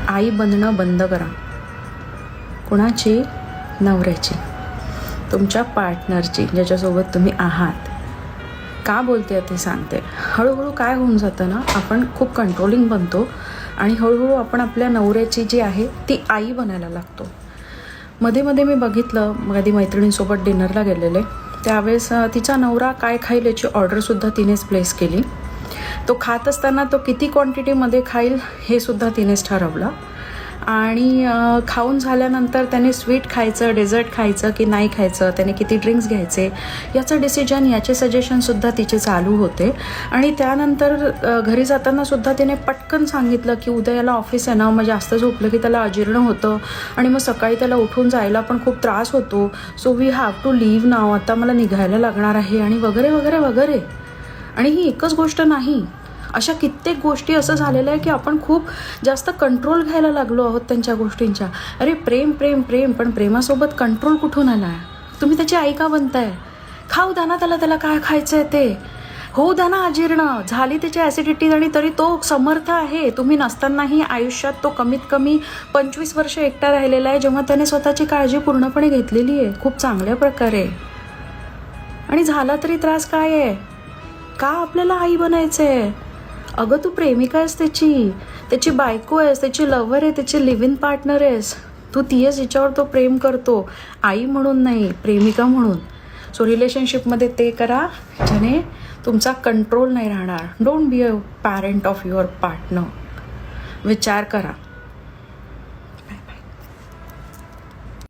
आई बनणं बंद करा. कुणाची? नवऱ्याची, तुमच्या पार्टनरची, ज्याच्यासोबत तुम्ही आहात. का बोलते ते सांगते. हळूहळू काय होऊन जातं ना, आपण खूप कंट्रोलिंग बनतो आणि हळूहळू आपण आपल्या नवऱ्याची जी आहे ती आई बनायला लागतो. मध्ये मध्ये मी बघितलं, कधी मैत्रिणींसोबत डिनरला गेलेले, त्यावेळेस तिचा नवरा काय खाईल याची ऑर्डरसुद्धा तिनेच प्लेस केली. तो खात असताना तो किती क्वांटिटीमध्ये खाईल हे सुद्धा तिनेच ठरवलं. आणि खाऊन झाल्यानंतर त्याने स्वीट खायचं, डेझर्ट खायचं की नाही खायचं, त्याने किती ड्रिंक्स घ्यायचे याचं डिसिजन, याचे सजेशनसुद्धा तिचे चालू होते. आणि त्यानंतर घरी जातानासुद्धा तिने पटकन सांगितलं की उद्या याला ऑफिस आहे ना, मग जास्त झोपलं की त्याला अजीर्ण होतं आणि मग सकाळी त्याला उठून जायला पण खूप त्रास होतो. So we have to leave now, आता मला निघायला लागणार आहे आणि वगैरे वगैरे वगैरे. आणि ही एकच गोष्ट नाही, अशा कित्येक गोष्टी असं झालेलं आहे की आपण खूप जास्त कंट्रोल घ्यायला लागलो आहोत त्यांच्या गोष्टींच्या. अरे प्रेम प्रेम प्रेम, पण प्रेमासोबत कंट्रोल कुठून आला आहे? तुम्ही त्याची आई का बनताय? खाऊ द्या ना त्याला काय खायचं आहे ते, होऊ द्या ना अजीर्ण, झाली त्याची ॲसिडिटी आणि तरी तो समर्थ आहे. तुम्ही नसतानाही आयुष्यात तो कमीत कमी 25 वर्ष एकटा राहिलेला आहे, जेव्हा त्याने स्वतःची काळजी पूर्णपणे घेतलेली आहे खूप चांगल्या प्रकारे. आणि झाला तरी त्रास काय आहे? का आपल्याला आई बनायचं आहे? अगं तू प्रेमिका आहेस, त्याची बायको आहेस, त्याची लव्हर आहे, त्याची लिव्ह इन पार्टनर आहेस. तू ती आहेस जिच्यावर तो प्रेम करतो, आई म्हणून नाही, प्रेमिका म्हणून. सो रिलेशनशिपमध्ये ते करा ज्याने तुमचा कंट्रोल नाही राहणार. Don't be a parent of your partner. विचार करा.